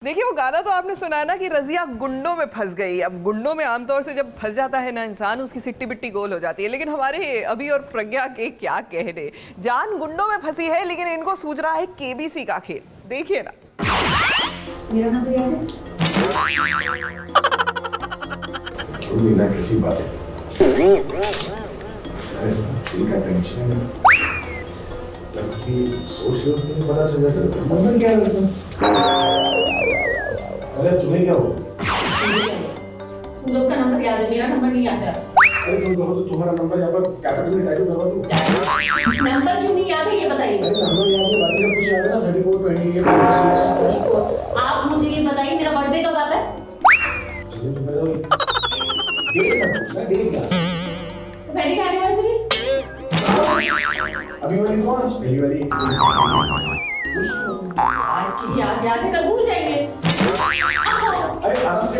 देखिए वो गाना तो आपने सुना ना कि रजिया गुंडों में फंस गई। अब गुंडों में आमतौर से जब फंस जाता है ना इंसान, उसकी सिट्टी बिट्टी गोल हो जाती है। लेकिन हमारे अभी और प्रज्ञा के क्या कहने, जान गुंडों में फंसी है लेकिन इनको सूझ रहा है केबीसी का खेल। देखिए ना। मेरा नाम याद है? कैसी बात है टेंशन है, सोच लो तुम्हें पता चल जाता है नंबर क्या है। अरे तुम्हें क्या हो, तुम लोग का नंबर याद है, मेरा नंबर नहीं याद है। अरे तुम कहो तो तुम्हारा नंबर यहाँ पर कैपिटल में टाइप करवा दूं। नंबर क्यों नहीं याद है ये बताइए। अरे नंबर याद है, बाकी सब कुछ याद है ना। 3428 आप मुझे ये बताइए मेरा बर्थडे कब आता है? डेट क्या? वेडिंग एनिवर्सरी अभी वाली कौन है? पहली वाली आज की आज याद है, कल भूल जाएंगे। अरे आराम से।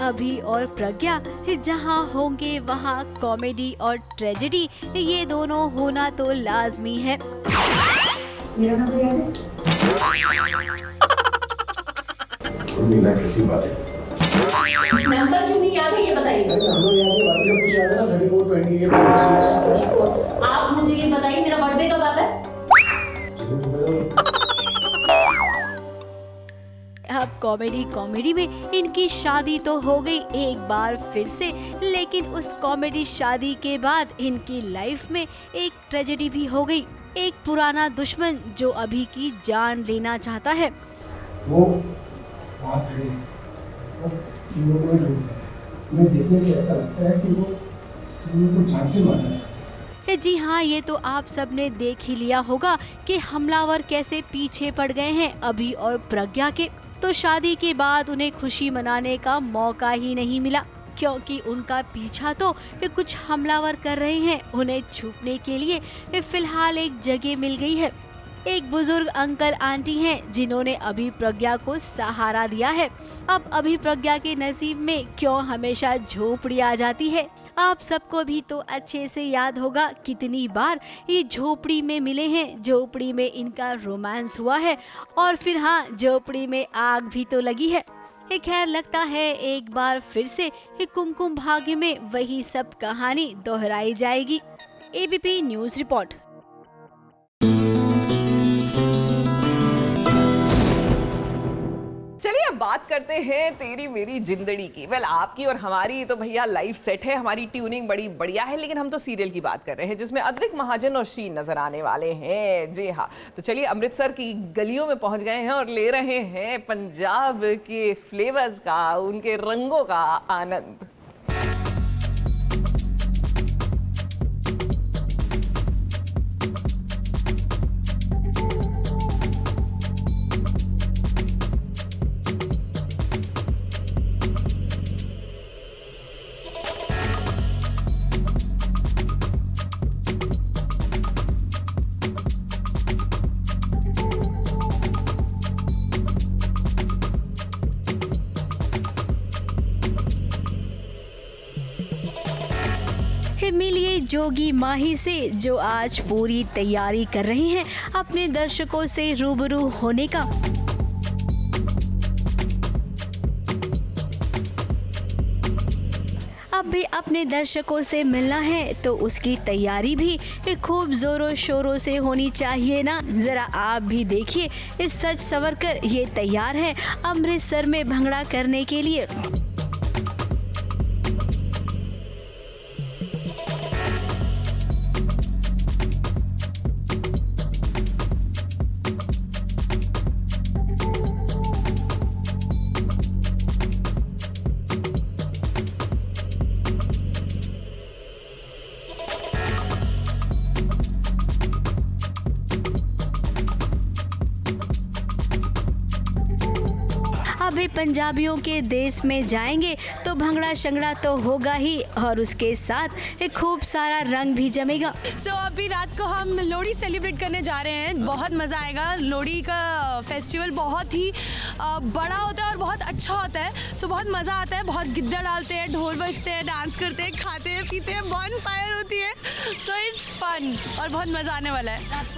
अभी और प्रज्ञा जहाँ होंगे वहाँ कॉमेडी और ट्रेजेडी, ये दोनों होना तो लाजमी है। मेरा नंबर याद है? कैसी बात है, नंबर क्यों नहीं याद है ये बताइए। अरे नंबर याद है, बाकी सब कुछ याद है ना। 3428 आप मुझे ये बताइए मेरा बर्थडे कब आता है? अब कॉमेडी में इनकी शादी तो हो गई एक बार फिर से, लेकिन उस कॉमेडी शादी के बाद इनकी लाइफ में एक ट्रेजेडी भी हो गई। एक पुराना दुश्मन जो अभी की जान लेना चाहता है। वो वहाँ खड़े हैं, वो इन लोगों ने ढूंढ लिया। मैं देखने से ऐसा लगता है कि वो उनको जान से मारना चाहते हैं। जी हाँ, ये तो आप सबने देख ही लिया होगा कि हमलावर कैसे पीछे पड़ गए हैं अभी और प्रज्ञा के। तो शादी के बाद उन्हें खुशी मनाने का मौका ही नहीं मिला, क्योंकि उनका पीछा तो कुछ हमलावर कर रहे हैं। उन्हें छुपने के लिए फिलहाल एक जगह मिल गई है। एक बुजुर्ग अंकल आंटी हैं जिन्होंने अभी प्रज्ञा को सहारा दिया है। अब अभी प्रज्ञा के नसीब में क्यों हमेशा झोपड़ी आ जाती है। आप सबको भी तो अच्छे से याद होगा कितनी बार ये झोपड़ी में मिले हैं, झोपड़ी में इनका रोमांस हुआ है और फिर हाँ, झोपड़ी में आग भी तो लगी है। खैर, लगता है एक बार फिर से कुमकुम भाग्य में वही सब कहानी दोहराई जाएगी। ABP news report. चलिए अब बात करते हैं तेरी मेरी जिंदड़ी की। वेल, आपकी और हमारी तो भैया लाइफ सेट है, हमारी ट्यूनिंग बड़ी बढ़िया है, लेकिन हम तो सीरियल की बात कर रहे हैं जिसमें अद्विक महाजन और शीन नजर आने वाले हैं। जी हाँ, तो चलिए अमृतसर की गलियों में पहुंच गए हैं और ले रहे हैं पंजाब के फ्लेवर्स का, उनके रंगों का आनंद। मिलिए जोगी माही से, जो आज पूरी तैयारी कर रहे हैं अपने दर्शकों से रूबरू होने का। अब भी अपने दर्शकों से मिलना है तो उसकी तैयारी भी खूब जोरों शोरों से होनी चाहिए ना। जरा आप भी देखिए, इस सज सवर कर ये तैयार है अमृतसर में भंगड़ा करने के लिए। अभी पंजाबियों के देश में जाएंगे तो भंगड़ा शंगड़ा तो होगा ही, और उसके साथ एक खूब सारा रंग भी जमेगा। अभी रात को हम लोहड़ी सेलिब्रेट करने जा रहे हैं। बहुत मज़ा आएगा। लोहड़ी का फेस्टिवल बहुत ही बड़ा होता है और बहुत अच्छा होता है। बहुत मज़ा आता है। बहुत गिद्दा डालते हैं, ढोल बजते हैं, डांस करते हैं, खाते हैं, पीते हैं, बॉन फायर होती है। इट्स फन और बहुत मज़ा आने वाला है।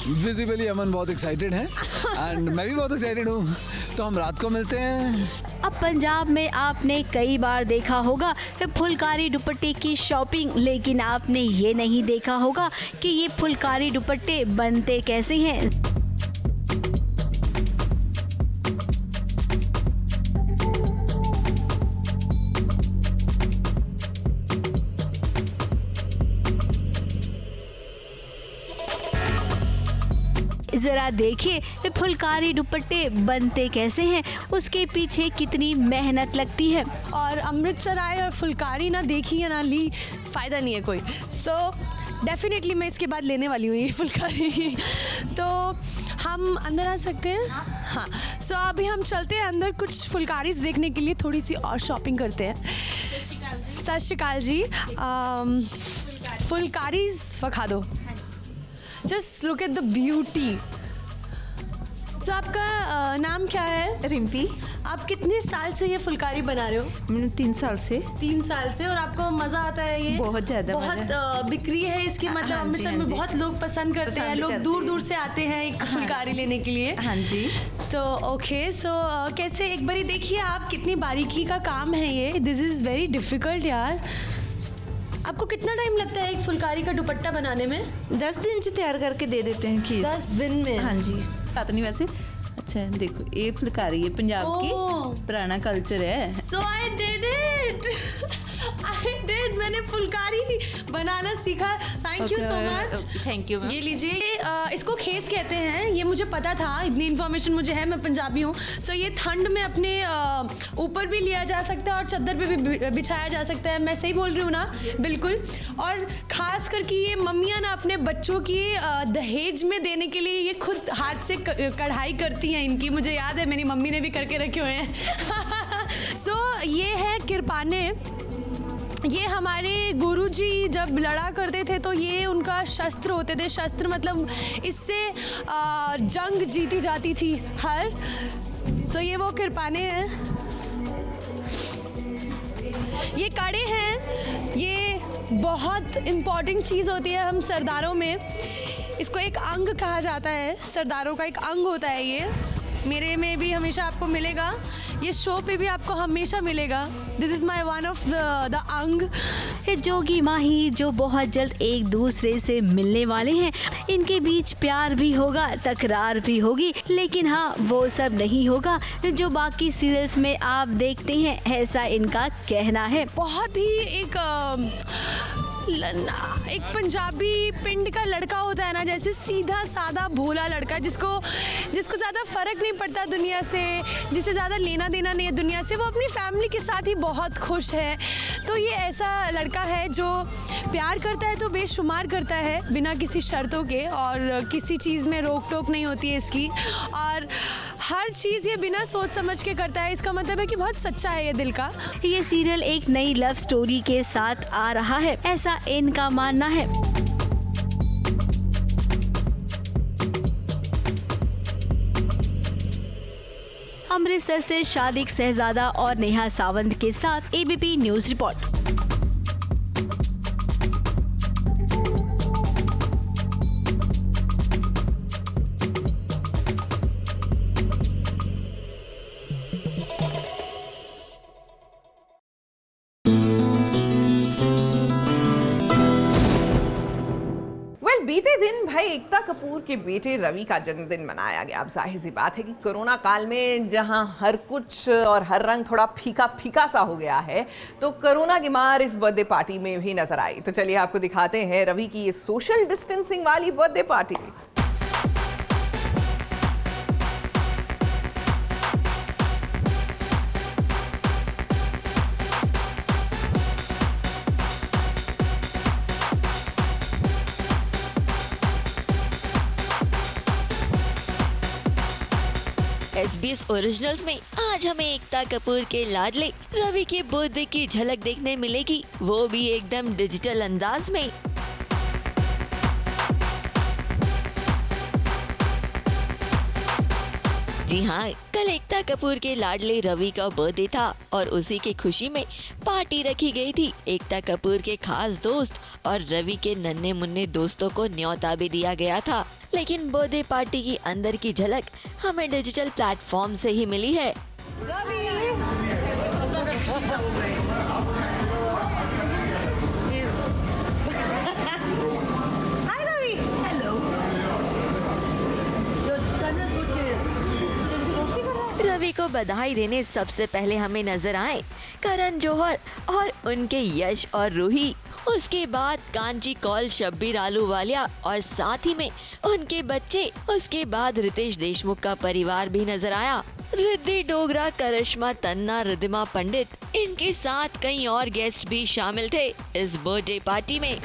विजिबली अमन बहुत एक्साइटेड है एंड मैं भी बहुत एक्साइटेड हूँ। तो तो हम रात को मिलते हैं। अब पंजाब में आपने कई बार देखा होगा फुलकारी दुपट्टे की शॉपिंग, लेकिन आपने ये नहीं देखा होगा कि ये फुलकारी दुपट्टे बनते कैसे हैं। जरा देखिए फुलकारी दुपट्टे बनते कैसे हैं, उसके पीछे कितनी मेहनत लगती है। और अमृतसर आए और फुलकारी ना देखी या ना ली, फ़ायदा नहीं है कोई। सो डेफिनेटली मैं इसके बाद लेने वाली हूँ ये फुलकारी। तो हम अंदर आ सकते हैं? हाँ। सो अभी हम चलते हैं अंदर, कुछ फुलकारीज देखने के लिए थोड़ी सी और शॉपिंग करते हैं। सत श्री अकाल जी। फुलकारीज दिखा दो। Just look at the beauty. So आपका नाम क्या है? रिम्पी। आप कितने साल से ये फुलकारी बना रहे हो? मैंने 3 साल से। 3 साल से। और आपको मज़ा आता है ये? बहुत ज़्यादा। बहुत बिक्री है इसकी, मतलब हाँ अमृतसर में बहुत लोग पसंद करते हैं, लोग दूर दूर से आते हैं एक फुलकारी लेने के लिए। हाँ जी। तो ओके। सो कैसे, एक बारी देखिए आप, कितनी बारीकी का काम है ये। दिस इज़ वेरी डिफ़िकल्ट यार। आपको कितना टाइम लगता है एक फुलकारी का दुपट्टा बनाने में? 10 दिन से तैयार करके दे देते हैं खीर। 10 दिन में? हाँ जी। पता नहीं वैसे। अच्छा देखो, ये फुलकारी है पंजाब की, पुराना कल्चर है। So I did it. I did. मैंने फुलकारी बनाना सीखा। Thank you so much. Thank you. ये लीजिए। इसको खेस कहते हैं, ये मुझे पता था, इतनी इन्फॉर्मेशन मुझे है, मैं पंजाबी हूँ। सो ये ठंड में अपने ऊपर भी लिया जा सकता है और चादर पे भी बिछाया जा सकता है। मैं सही बोल रही हूँ ना? बिल्कुल। और ख़ास करके ये मम्मियाँ ना अपने बच्चों की दहेज में देने के लिए ये खुद हाथ से कढ़ाई करती हैं इनकी। मुझे याद है मेरी मम्मी ने भी करके रखे हुए हैं। सो ये है किरपाने। ये हमारे गुरुजी जब लड़ा करते थे तो ये उनका शस्त्र होते थे। शस्त्र मतलब इससे जंग जीती जाती थी हर। सो ये वो किरपाने हैं। ये कड़े हैं। ये बहुत इम्पॉर्टेंट चीज़ होती है हम सरदारों में। इसको एक अंग कहा जाता है, सरदारों का एक अंग होता है ये। मेरे में भी हमेशा आपको मिलेगा, ये शो पे भी आपको हमेशा मिलेगा। This is my one of the अंग। जोगी माही जो बहुत जल्द एक दूसरे से मिलने वाले हैं, इनके बीच प्यार भी होगा, तकरार भी होगी, लेकिन हाँ वो सब नहीं होगा जो बाकी सीरियल्स में आप देखते हैं, ऐसा इनका कहना है। बहुत ही एक पंजाबी पिंड का लड़का होता है ना, जैसे सीधा साधा भोला लड़का जिसको ज़्यादा फ़र्क नहीं पड़ता दुनिया से, जिसे ज़्यादा लेना देना नहीं है दुनिया से, वो अपनी फैमिली के साथ ही बहुत खुश है। तो ये ऐसा लड़का है जो प्यार करता है तो बेशुमार करता है बिना किसी शर्तों के, और किसी चीज़ में रोक टोक नहीं होती है इसकी, और हर चीज़ ये बिना सोच समझ के करता है। इसका मतलब है कि बहुत सच्चा है ये दिल का। ये सीरियल एक नई लव स्टोरी के साथ आ रहा है, ऐसा इनका मानना है। अमृतसर से शादिक शहजादा और नेहा सावंत के साथ एबीपी न्यूज रिपोर्ट। बीते दिन भाई एकता कपूर के बेटे रवि का जन्मदिन मनाया गया। अब जाहिर सी बात है कि कोरोना काल में जहां हर कुछ और हर रंग थोड़ा फीका फीका सा हो गया है, तो कोरोना की मार इस बर्थडे पार्टी में भी नजर आई। तो चलिए आपको दिखाते हैं रवि की ये सोशल डिस्टेंसिंग वाली बर्थडे पार्टी। SBS ओरिजिनल्स में आज हमें एकता कपूर के लाडले रवि के बर्थडे की झलक देखने मिलेगी, वो भी एकदम डिजिटल अंदाज में। जी हाँ, कल एकता कपूर के लाडले रवि का बर्थडे था और उसी की खुशी में पार्टी रखी गई थी। एकता कपूर के खास दोस्त और रवि के नन्हे मुन्ने दोस्तों को न्योता भी दिया गया था, लेकिन बर्थडे पार्टी की अंदर की झलक हमें डिजिटल प्लेटफॉर्म से ही मिली है। रवि को बधाई देने सबसे पहले हमें नजर आए करण जौहर और उनके यश और रूही। उसके बाद कांची कौल, शब्बीर आलूवालिया और साथ ही में उनके बच्चे। उसके बाद रितेश देशमुख का परिवार भी नजर आया। रिद्धि डोगरा, करिश्मा तन्ना, रिद्धिमा पंडित, इनके साथ कई और गेस्ट भी शामिल थे इस बर्थडे पार्टी में।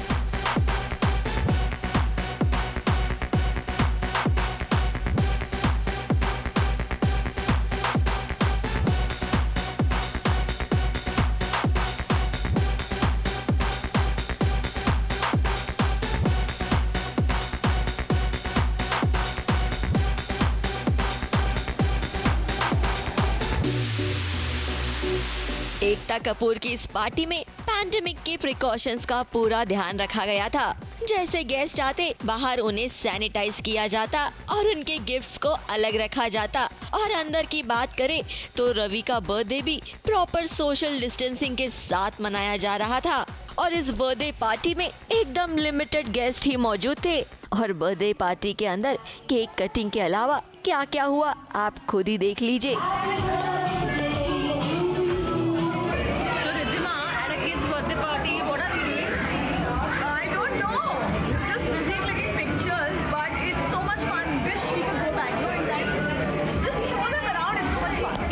एकता कपूर की इस पार्टी में पैंडेमिक के प्रिकॉशंस का पूरा ध्यान रखा गया था। जैसे गेस्ट आते बाहर उन्हें सैनिटाइज किया जाता और उनके गिफ्ट्स को अलग रखा जाता। और अंदर की बात करें तो रवि का बर्थडे भी प्रॉपर सोशल डिस्टेंसिंग के साथ मनाया जा रहा था और इस बर्थडे पार्टी में एकदम लिमिटेड गेस्ट ही मौजूद थे। और बर्थडे पार्टी के अंदर केक कटिंग के अलावा क्या क्या हुआ आप खुद ही देख लीजिए।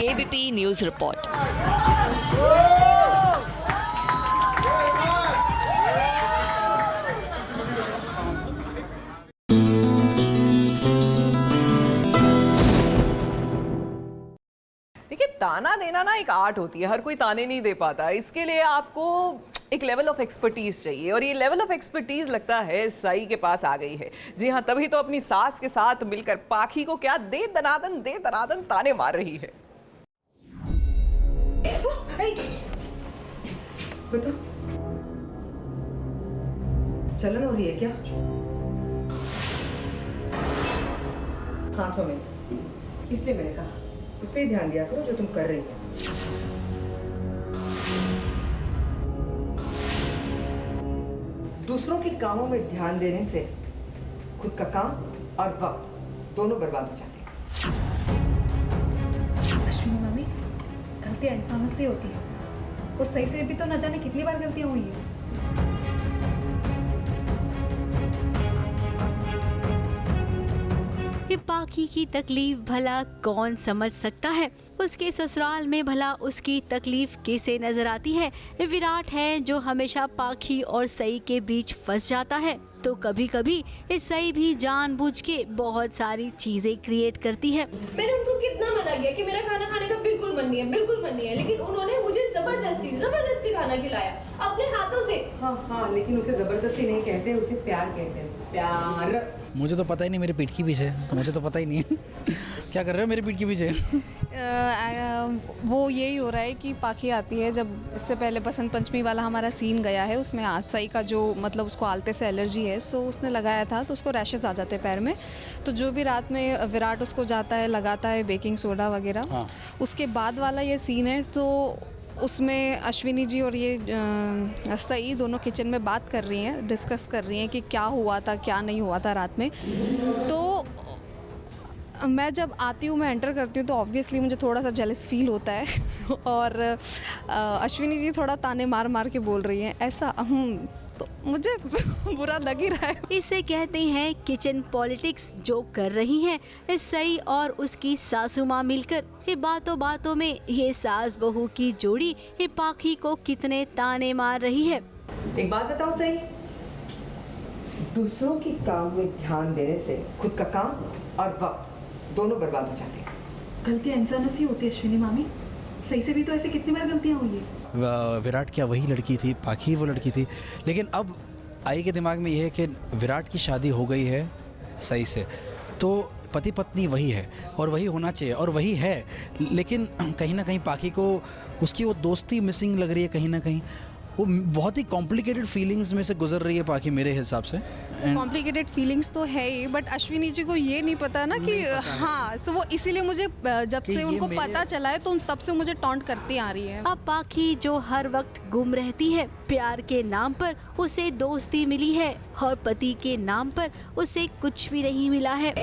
ABP news report. देखिए, ताना देना ना एक आर्ट होती है, हर कोई ताने नहीं दे पाता। इसके लिए आपको एक लेवल ऑफ एक्सपर्टीज चाहिए और ये लेवल ऑफ एक्सपर्टीज लगता है साई के पास आ गई है। जी हाँ, तभी तो अपनी सास के साथ मिलकर पाखी को क्या दे दनादन ताने मार रही है। बता, चलन हो रही है क्या? हाथों में, इसलिए मैंने कहा उस पर ध्यान दिया करो जो तुम कर रही हो। दूसरों के कामों में ध्यान देने से खुद का काम और वक्त दोनों बर्बाद हो जाते हैं। अश्विनी मम्मी, गलतियां इंसानों से होती है और सही से भी तो न जाने कितनी बार गलतियां हुई है। ये पाखी की तकलीफ भला कौन समझ सकता है। उसके ससुराल में भला उसकी तकलीफ कैसे नजर आती है। विराट है जो हमेशा पाखी और सई के बीच फंस जाता है, तो कभी कभी इस सई भी जानबूझ के बहुत सारी चीजें क्रिएट करती है। मैंने उनको कितना मना किया कि मेरा खाना खाने का बिल्कुल मन नहीं है, लेकिन उन्होंने मुझे जबरदस्ती खाना खिलाया अपने हाथों से। हाँ, लेकिन उसे जबरदस्ती नहीं कहते, उसे प्यार कहते हैं। प्यार। मुझे तो पता ही नहीं मेरे पीठ के पीछे, तो मुझे तो पता ही नहीं है क्या कर रहे हो मेरे पीठ के पीछे। वो यही हो रहा है कि पाखी आती है, जब इससे पहले बसंत पंचमी वाला हमारा सीन गया है, उसमें आज सई का जो मतलब उसको आलते से एलर्जी है, सो उसने लगाया था तो उसको रैशेस आ जाते हैं पैर में। तो जो भी रात में विराट उसको जाता है लगाता है बेकिंग सोडा वगैरह। हाँ। उसके बाद वाला ये सीन है, तो उसमें अश्विनी जी और ये सई दोनों किचन में बात कर रही हैं, डिस्कस कर रही हैं कि क्या हुआ था क्या नहीं हुआ था रात में। तो मैं जब आती हूँ, मैं एंटर करती हूँ, तो ऑब्वियसली मुझे थोड़ा सा जेलस फील होता है और अश्विनी जी थोड़ा ताने मार मार के बोल रही हैं ऐसा, तो मुझे बुरा लग ही रहा है। इसे कहते हैं किचन पॉलिटिक्स, जो कर रही हैं इस सई और उसकी सासू माँ मिलकर। ये बातों बातों में ये सास बहू की जोड़ी ये पाखी को कितने ताने मार रही है। एक बात बताओ सही, दूसरों के काम में ध्यान देने से खुद का काम और वक्त दोनों बर्बाद हो जाते हैं। गलतियाँ इंसानों से होती है अश्विनी मामी, सही से भी तो ऐसे कितनी बार गलतियाँ हुई है। विराट क्या वही लड़की थी, पाखी वो लड़की थी, लेकिन अब आई के दिमाग में ये है कि विराट की शादी हो गई है सई से, तो पति पत्नी वही है और वही होना चाहिए और वही है, लेकिन कहीं ना कहीं पाखी को उसकी वो दोस्ती मिसिंग लग रही है कहीं ना कहीं। वो बहुत ही कॉम्प्लिकेटेड फीलिंग्स में से गुजर रही है पाखी मेरे हिसाब से। कॉम्प्लिकेटेड फीलिंग्स तो है ही, बट अश्विनी जी को ये नहीं पता ना कि हाँ, सो वो इसीलिए मुझे जब से उनको पता चला है तो तब से मुझे टॉन्ट करती आ रही है। अब पाखी जो हर वक्त गुम रहती है, प्यार के नाम पर उसे दोस्ती मिली है और पति के नाम पर उसे कुछ भी नहीं मिला है।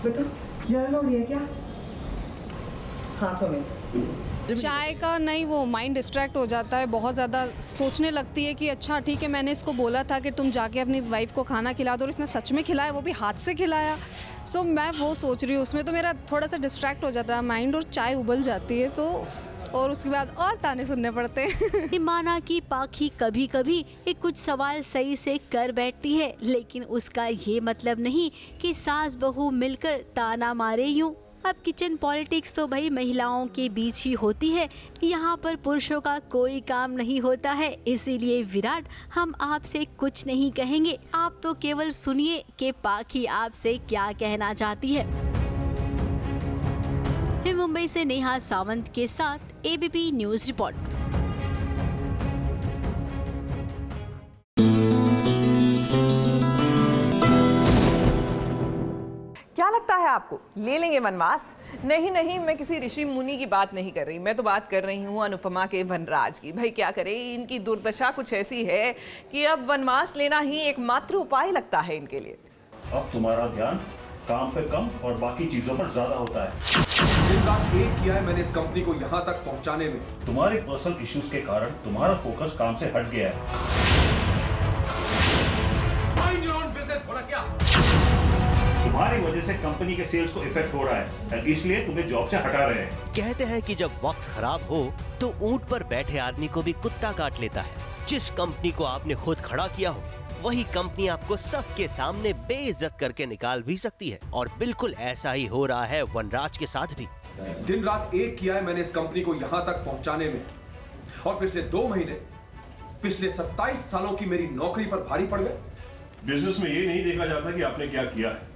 बेटा जलन हो रही है क्या हाथों में? चाय का नहीं, वो माइंड डिस्ट्रैक्ट हो जाता है, बहुत ज़्यादा सोचने लगती है कि अच्छा ठीक है, मैंने इसको बोला था कि तुम जाके अपनी वाइफ को खाना खिला दो और इसने सच में खिलाया, वो भी हाथ से खिलाया। सो मैं वो सोच रही हूँ, उसमें तो मेरा थोड़ा सा डिस्ट्रैक्ट हो जाता है माइंड और चाय उबल जाती है, तो और उसके बाद और ताने सुनने पड़ते हैं। माना कि पाखी कभी कभी एक कुछ सवाल सही से कर बैठती है, लेकिन उसका ये मतलब नहीं कि सास बहू मिलकर ताना मारे यूं। अब किचन पॉलिटिक्स तो भाई महिलाओं के बीच ही होती है, यहाँ पर पुरुषों का कोई काम नहीं होता है। इसीलिए विराट, हम आपसे कुछ नहीं कहेंगे, आप तो केवल सुनिए कि पाखी आपसे क्या कहना चाहती है। मुंबई से नेहा सावंत के साथ एबीपी न्यूज रिपोर्ट। क्या लगता है आपको, ले लेंगे वनवास? नहीं नहीं, मैं किसी ऋषि मुनि की बात नहीं कर रही, मैं तो बात कर रही हूँ अनुपमा के वनराज की। भाई क्या करें, इनकी दुर्दशा कुछ ऐसी है कि अब वनवास लेना ही एकमात्र उपाय लगता है इनके लिए। अब तुम्हारा ध्यान काम पे कम और बाकी चीजों पर ज्यादा होता है। दिन रात एक किया है मैंने इस कंपनी को यहाँ तक पहुँचाने में। तुम्हारे पर्सनल इश्यूज के कारण तुम्हारा फोकस काम से हट गया है। माइंड योर ओन बिजनेस, थोड़ा क्या? तुम्हारी वजह से कंपनी के सेल्स को इफेक्ट हो रहा है, इसलिए तुम्हें जॉब से हटा रहे हैं। कहते हैं कि जब वक्त खराब हो तो ऊंट पर बैठे आदमी को भी कुत्ता काट लेता है। जिस कंपनी को आपने खुद खड़ा किया हो, वही कंपनी आपको सबके सामने बेइज्जत करके निकाल भी सकती है, और बिल्कुल ऐसा ही हो रहा है वनराज के साथ भी। दिन रात एक किया है मैंने इस कंपनी को यहाँ तक पहुँचाने में, और पिछले 2 महीने, पिछले 27 सालों की मेरी नौकरी पर भारी पड़ गए। बिजनेस में ये नहीं देखा जाता कि आपने क्या किया है,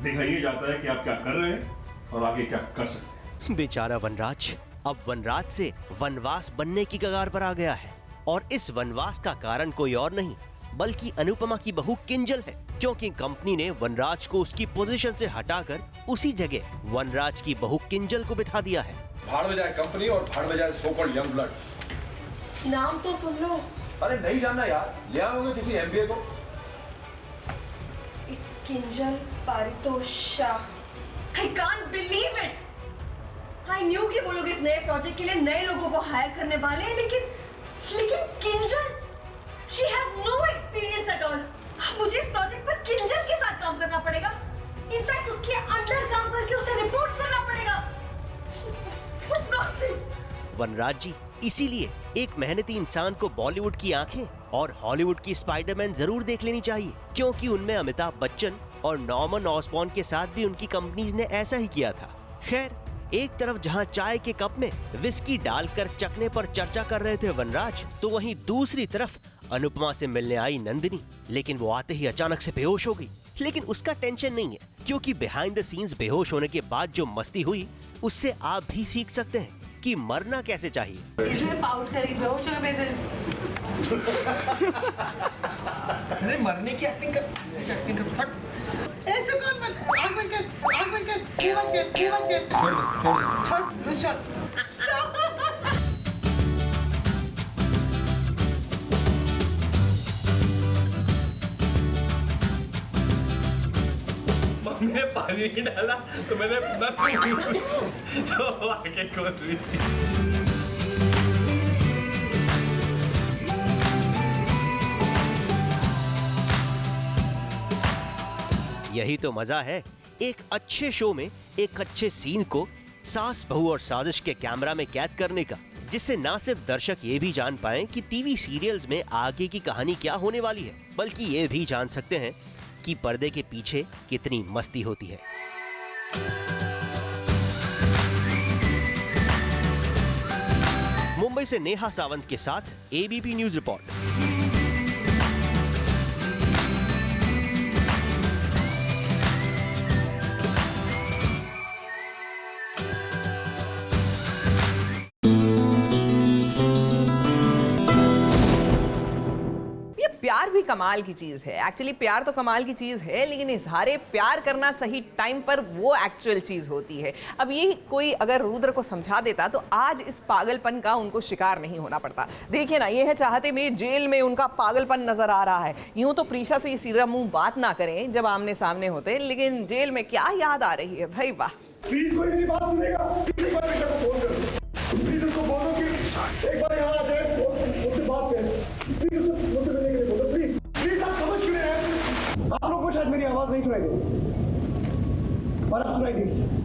देखा ये जाता है कि आप क्या कर रहे हैं और आगे क्या कर सकते हैं। बेचारा वनराज अब वनराज से वनवास बनने की कगार पर आ गया है, और इस वनवास का कारण कोई और नहीं बल्कि अनुपमा की बहू किंजल है, क्योंकि कंपनी ने वनराज को उसकी पोजीशन से हटाकर उसी जगह वनराज की बहू किंजल को बिठा दिया है। भाड़ में जाए कंपनी और भाड़ में जाए सो कॉल्ड यंग ब्लड। नाम तो सुन लो। अरे नहीं जानना यार, ले आओगे किसी MBA को। It's Kinjal Paritosh Shah. I can't believe it. I knew कि वो लोग इस नए प्रोजेक्ट के लिए नए लोगों को हायर करने वाले हैं, लेकिन Kinjal, she has no experience at all. मुझे इस प्रोजेक्ट पर किंजल के साथ काम करना पड़ेगा। इनफैक्ट उसके अंडर काम करके उसे रिपोर्ट करना पड़ेगा। What nonsense. वनराज जी, इसीलिए एक मेहनती इंसान को बॉलीवुड की आंखें और हॉलीवुड की स्पाइडरमैन जरूर देख लेनी चाहिए, क्योंकि उनमें अमिताभ बच्चन और नॉर्मन ऑसबॉर्न के साथ भी उनकी कंपनीज ने ऐसा ही किया था। खैर, एक तरफ जहां चाय के कप में विस्की डालकर चखने पर चर्चा कर रहे थे वनराज, तो वहीं दूसरी तरफ अनुपमा से मिलने आई नंदिनी, लेकिन वो आते ही अचानक से बेहोश हो गई। लेकिन उसका टेंशन नहीं है, क्योंकि बिहाइंड द सीन्स बेहोश होने के बाद जो मस्ती हुई, उससे आप भी सीख सकते हैं कि मरना कैसे चाहिए। इसने पाउट करी, बेहोश हो गए। अरे मरने की एक्टिंग कर। ऐसे कौन मर? आग बंद कर, आग बंद कर, मुंह बंद कर, मुंह बंद कर। छोड़। मैंने पानी नहीं डाला तो मैंने तो आगे खोल रही थी। यही तो मजा है एक अच्छे शो में एक अच्छे सीन को सास बहू और साजिश के कैमरा में कैद करने का, जिससे ना सिर्फ दर्शक ये भी जान पाएं कि टीवी सीरियल्स में आगे की कहानी क्या होने वाली है, बल्कि ये भी जान सकते हैं कि पर्दे के पीछे कितनी मस्ती होती है। मुंबई से नेहा सावंत के साथ एबीपी न्यूज रिपोर्ट। कमाल की चीज है। एक्चुअली प्यार तो कमाल की चीज है, लेकिन इजहारे प्यार करना सही टाइम पर वो एक्चुअल चीज होती है। अब यही कोई अगर रुद्र को समझा देता तो आज इस पागलपन का उनको शिकार नहीं होना पड़ता। देखिए ना, ये है चाहते में जेल में उनका पागलपन नजर आ रहा है। यूं तो प्रीशा से सीधा मुंह बात ना करें जब आमने सामने होते, लेकिन जेल में क्या याद आ रही है भाई, वाह। प्लीज कोई मेरी बात सुनेगा, प्लीज प्रीशा को फोन करो, प्लीज उसको बोलो कि एक बार यहाँ आ जाए, उससे बात करें, प्लीज मुझसे मिलने के लिए बोलो, प्लीज प्लीज। आप समझ क्यों रहे हैं? आप लोग को शायद मेरी आवाज नहीं सुनाई देती, पर अब सुनाई देगी।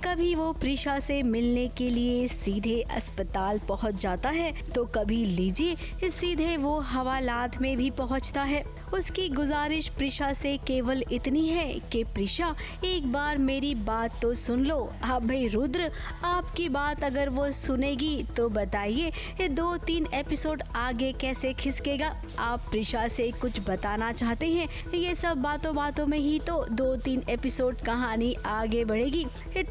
कभी वो प्रीशा से मिलने के लिए सीधे अस्पताल पहुंच जाता है, तो कभी लीजिए सीधे वो हवालात में भी पहुंचता है। उसकी गुजारिश प्रीशा से केवल इतनी है कि प्रीशा एक बार मेरी बात तो सुन लो। हाँ भाई रुद्र, आपकी बात अगर वो सुनेगी तो बताइए 2-3 एपिसोड आगे कैसे खिसकेगा। आप प्रीशा से कुछ बताना चाहते हैं, ये सब बातों बातों में ही तो 2-3 एपिसोड कहानी आगे बढ़ेगी।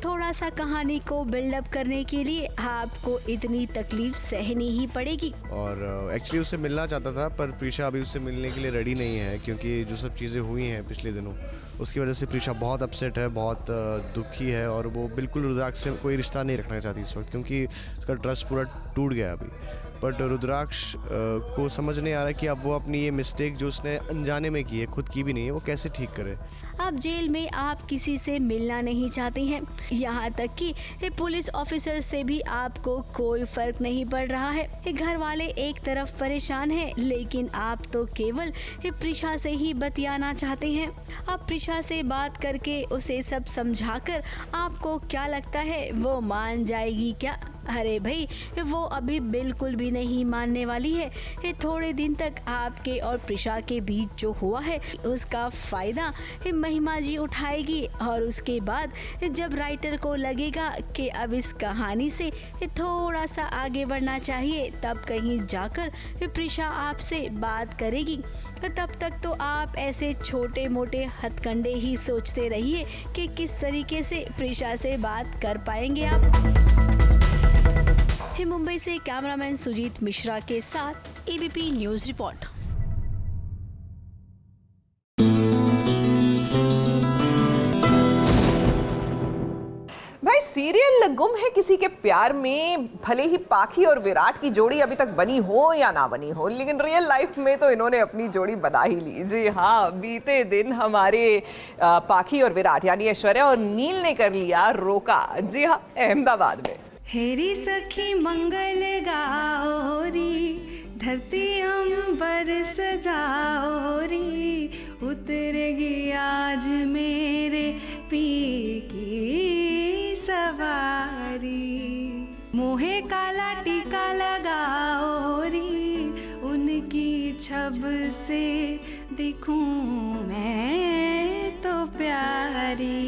थोड़ा सा कहानी को बिल्डअप करने के लिए आपको इतनी तकलीफ सहनी ही पड़ेगी। और एक्चुअली उससे मिलना चाहता था, पर प्रीशा अभी उससे मिलने के लिए रेडी नहीं है, क्योंकि जो सब चीज़ें हुई हैं पिछले दिनों उसकी वजह से प्रीशा बहुत अपसेट है, बहुत दुखी है, और वो बिल्कुल रुद्राक्ष से कोई रिश्ता नहीं रखना चाहती इस वक्त, क्योंकि उसका ट्रस्ट पूरा टूट गया अभी। बट रुद्राक्ष को समझ नहीं आ रहा कि अब वो अपनी ये मिस्टेक जो उसने अनजाने में की है, खुद की भी नहीं है, वो कैसे ठीक करे। अब जेल में आप किसी से मिलना नहीं चाहते हैं, यहाँ तक कि पुलिस ऑफिसर से भी आपको कोई फर्क नहीं पड़ रहा है। घर वाले एक तरफ परेशान हैं, लेकिन आप तो केवल प्रीशा से ही बतियाना चाहते हैं। अब प्रीशा से बात करके उसे सब समझाकर आपको क्या लगता है वो मान जाएगी क्या? अरे भाई, वो अभी बिल्कुल भी नहीं मानने वाली है। थोड़े दिन तक आपके और प्रीशा के बीच जो हुआ है उसका फायदा महिमा जी उठाएगी, और उसके बाद जब राइटर को लगेगा कि अब इस कहानी से थोड़ा सा आगे बढ़ना चाहिए, तब कहीं जाकर प्रीशा आपसे बात करेगी। तब तक तो आप ऐसे छोटे मोटे हथकंडे ही सोचते रहिए कि किस तरीके से प्रीशा से बात कर पाएंगे आप। मुंबई से कैमरामैन सुजीत मिश्रा के साथ एबीपी न्यूज रिपोर्ट। भाई सीरियल गुम है किसी के प्यार में, भले ही पाखी और विराट की जोड़ी अभी तक बनी हो या ना बनी हो, लेकिन रियल लाइफ में तो इन्होंने अपनी जोड़ी बना ही ली। जी हाँ, बीते दिन हमारे पाखी और विराट यानी ऐश्वर्या और नील ने कर लिया रोका। जी हाँ, अहमदाबाद में। हेरी सखी मंगल गाओ री, धरती अंबर सजाओ री, उतरेगी आज मेरे पी की सवारी। मोहे काला टीका लगाओ री, उनकी छब से दिखूं मैं तो प्यारी।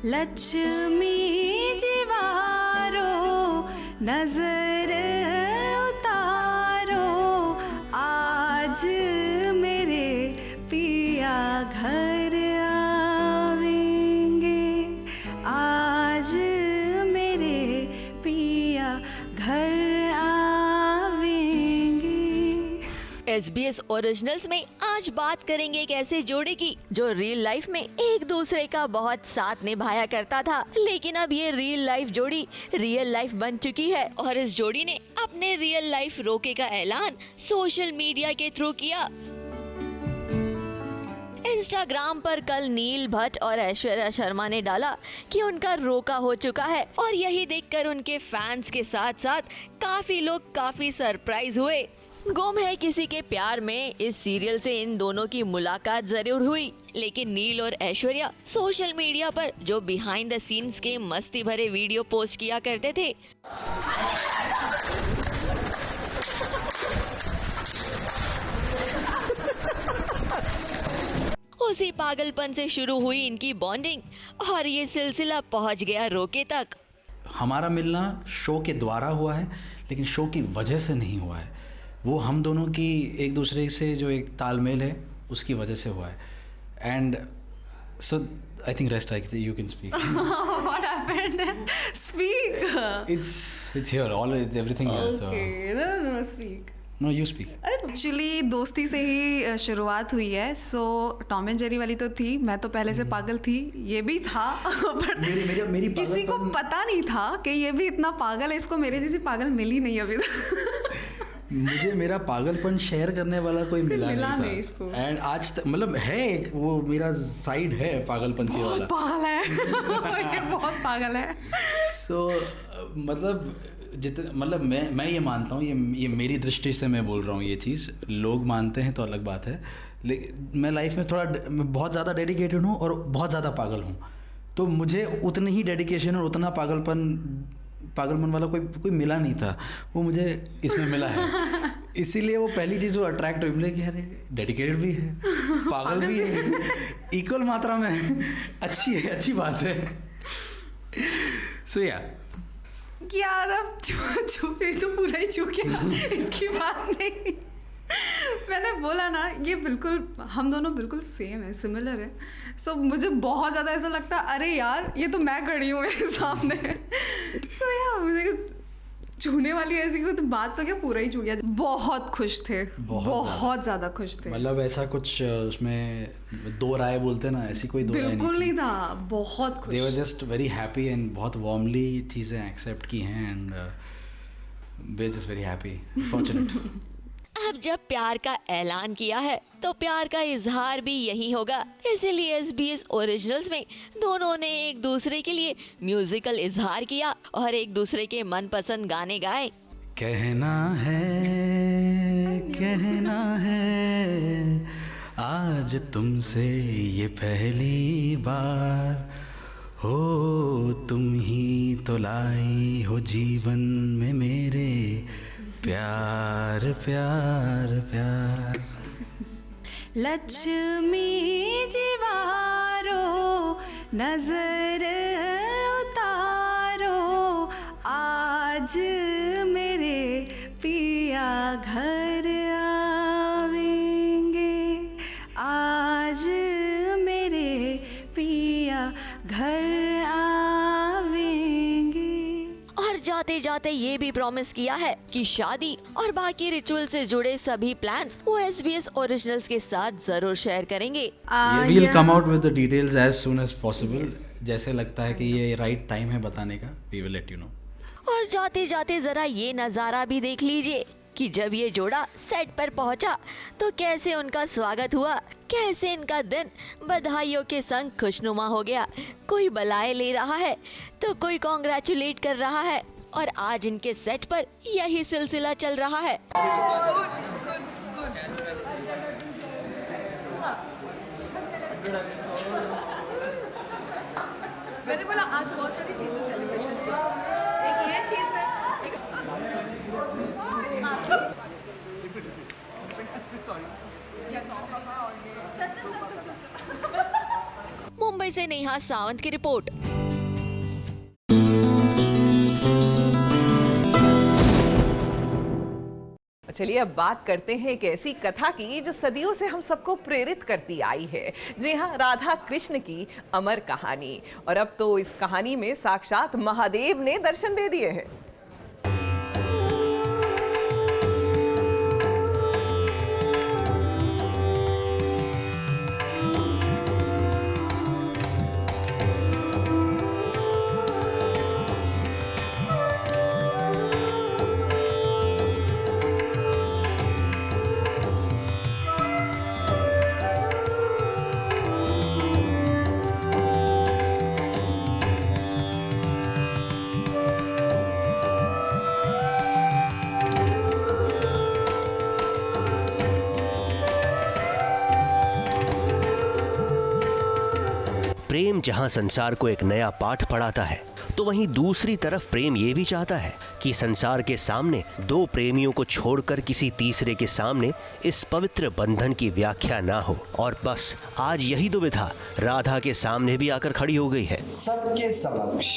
लक्ष्मी जीवारो नजर उतारो, आज मेरे पिया घर आवेंगे, आज मेरे पिया घर आवेंगे। SBS ओरिजिनल्स में आज बात करेंगे एक ऐसे जोड़े की जो रियल लाइफ में एक दूसरे का बहुत साथ निभाया करता था, लेकिन अब ये रियल लाइफ जोड़ी रियल लाइफ बन चुकी है, और इस जोड़ी ने अपने रियल लाइफ रोके का ऐलान सोशल मीडिया के थ्रू किया। इंस्टाग्राम पर कल नील भट्ट और ऐश्वर्या शर्मा ने डाला कि उनका रोका हो चुका है, और यही देखकर उनके फैंस के साथ साथ काफी लोग काफी सरप्राइज हुए। गुम है किसी के प्यार में इस सीरियल से इन दोनों की मुलाकात जरूर हुई, लेकिन नील और ऐश्वर्या सोशल मीडिया पर जो बिहाइंड द सीन्स के मस्ती भरे वीडियो पोस्ट किया करते थे, उसी पागलपन से शुरू हुई इनकी बॉन्डिंग, और ये सिलसिला पहुंच गया रोके तक। हमारा मिलना शो के द्वारा हुआ है, लेकिन शो की वजह से नहीं हुआ है। वो हम दोनों की एक दूसरे से जो एक तालमेल है उसकी वजह से हुआ है। And So I think rest you can speak. What happened? Speak. It's here. Everything here. So. Okay. No, speak. No, you speak. Actually दोस्ती से ही शुरुआत हुई है. सो टॉम एंड जेरी वाली तो थी, मैं तो पहले से पागल थी, ये भी था. बट मेरी किसी को पता नहीं था कि ये भी इतना पागल है. इसको मेरे जैसी पागल मिली नहीं अभी तक. मुझे मेरा पागलपन शेयर करने वाला कोई मिला नहीं इसको. एंड आज तक मतलब है एक वो मेरा साइड है पागलपन की वाला. पागल है. ये बहुत पागल है. सो मतलब मतलब मैं ये मानता हूँ, ये मेरी दृष्टि से मैं बोल रहा हूँ ये चीज़. लोग मानते हैं तो अलग बात है, लेकिन मैं लाइफ में मैं बहुत ज़्यादा डेडिकेटेड हूँ और बहुत ज़्यादा पागल हूँ. तो मुझे उतनी ही डेडिकेशन और उतना पागलपन वाला कोई मिला नहीं था. वो मुझे इसमें मिला है. इसीलिए वो पहली चीज़ वो अट्रैक्ट हुई. मिले कि अरे डेडिकेटेड भी है, पागल भी है, इक्वल मात्रा में. अच्छी बात है. सो यार अब चुप तो पूरा ही चुप गया. इसकी बात नहीं. मैंने बोला ना, ये बिल्कुल हम दोनों बिल्कुल सेम है, सिमिलर है. सो मुझे बहुत ज़्यादा ऐसा लगता है अरे यार ये तो मैं खड़ी हूँ मेरे सामने. सो यार मुझे छूने वाली ऐसी कोई तो बात तो क्या, पूरा ही छू गया. बहुत खुश थे, बहुत ज़्यादा खुश थे. मतलब ऐसा कुछ उसमें दो राय बोलते ना, ऐसी कोई दो राय बिल्कुल नहीं था. बहुत खुश. They were just very happy and बहुत warmly चीज़ें एक्सेप्ट की हैं and we're just very happy, fortunate. अब जब प्यार का ऐलान किया है तो प्यार का इजहार भी यही होगा. इसीलिए SBS ओरिजिनल्स में दोनों ने एक दूसरे के लिए म्यूजिकल इजहार किया और एक दूसरे के मनपसंद गाने गाए. कहना है आज तुमसे ये पहली बार हो, तुम ही तो लाई हो जीवन में मेरे प्यार. लक्ष्मी जीवारो नजर उतारो, आज मेरे पिया घर आवेंगे, आज मेरे पिया घर आवेंगे. और जाते जाते ये भी प्रॉमिस किया है कि शादी और बाकी रिचुअल से जुड़े सभी प्लान्स वो SBS ओरिजिनल्स के साथ जरूर शेयर करेंगे. We'll come out with the details as soon as possible. जैसे लगता है कि ये राइट टाइम है बताने का, we will let you know. और जाते जाते जरा ये नजारा भी देख लीजिए कि जब ये जोड़ा सेट पर पहुंचा तो कैसे उनका स्वागत हुआ, कैसे इनका दिन बधाइयों के संग खुशनुमा हो गया. कोई बधाई ले रहा है तो कोई कॉन्ग्रेचुलेट कर रहा है और आज इनके सेट पर यही सिलसिला चल रहा है. मैंने बोला आज बहुत सारी चीजें सेलिब्रेशन की. एक ये चीज है, मुंबई से नेहा सावंत की रिपोर्ट. चलिए अब बात करते हैं एक ऐसी कथा की जो सदियों से हम सबको प्रेरित करती आई है. जी हाँ, राधा कृष्ण की अमर कहानी. और अब तो इस कहानी में साक्षात महादेव ने दर्शन दे दिए हैं. प्रेम जहां संसार को एक नया पाठ पढ़ाता है, तो वहीं दूसरी तरफ प्रेम ये भी चाहता है कि संसार के सामने दो प्रेमियों को छोड़कर किसी तीसरे के सामने इस पवित्र बंधन की व्याख्या ना हो. और बस आज यही दुविधा राधा के सामने भी आकर खड़ी हो गई है. सबके समक्ष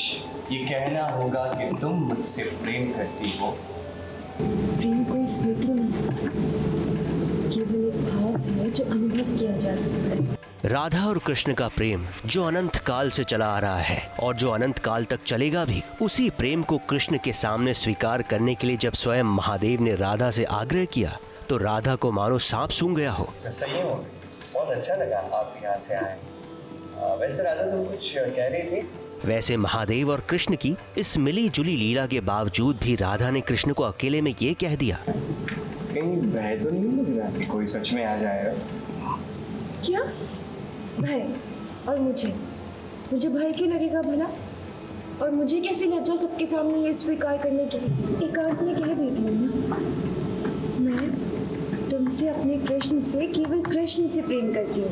ये कहना होगा कि तुम मुझसे प्रेम करती हो. प्रेम कोई सूत्र नहीं, केवल एक भाव है जो अनुभव किया जा सकता है. राधा और कृष्ण का प्रेम जो अनंत काल से चला आ रहा है और जो अनंत काल तक चलेगा भी, उसी प्रेम को कृष्ण के सामने स्वीकार करने के लिए जब स्वयं महादेव ने राधा से आग्रह किया तो राधा को मानो सांप सूंघ गया हो। सही हो, बहुत अच्छा लगा आप यहाँ से आए। वैसे राधा तुम कुछ कह रही थी? वैसे महादेव और कृष्ण की इस मिली जुली लीला के बावजूद भी राधा ने कृष्ण को अकेले में ये कह दिया, कहीं भय तो नहीं लग रहा कि कोई सच में आ जाएगा? क्या भय? और मुझे भय क्यों लगेगा भला? और मुझे कैसी लज्जा सबके सामने ये स्वीकार करने की? एकांत में कह देती हूँ ना, मैं तुमसे अपने कृष्ण से, केवल कृष्ण से प्रेम करती हूँ।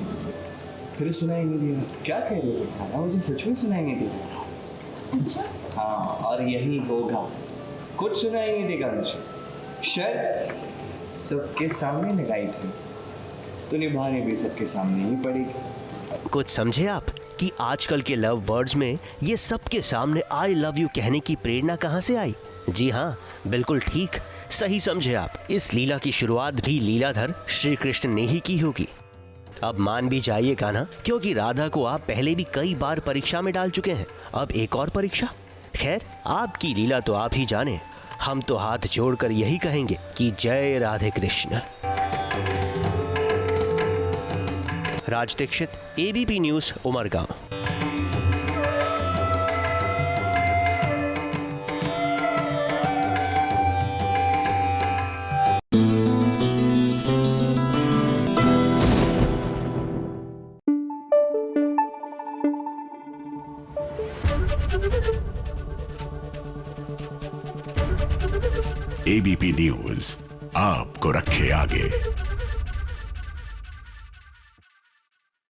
फिर सुनाई नहीं दिया? क्या कह रहे थे? मुझे सच में सुनाई नहीं दिया। अच्छा? हाँ, और यही होगा, कुछ सुनाई नहीं देगा मुझे। शायद सबके सामने लगाई थी तो निभाने भी सबके सामने ही पड़ेगी। कुछ समझे आप कि आजकल के लव बर्ड्स में ये सबके सामने आई लव यू कहने की प्रेरणा कहाँ से आई? जी हाँ, बिल्कुल ठीक, सही समझे आप। इस लीला की शुरुआत भी लीलाधर श्री कृष्ण ने ही की होगी। अब मान भी जाइएगा ना, क्योंकि राधा को आप पहले भी कई बार परीक्षा में डाल चुके हैं, अब एक और परीक्षा। खैर, आपकी लीला तो आप ही जाने, हम तो हाथ जोड़कर यही कहेंगे कि जय Radhe Krishna. Raj Dikshit, ABP news, Umargaon. ABP news आपको रखे आगे।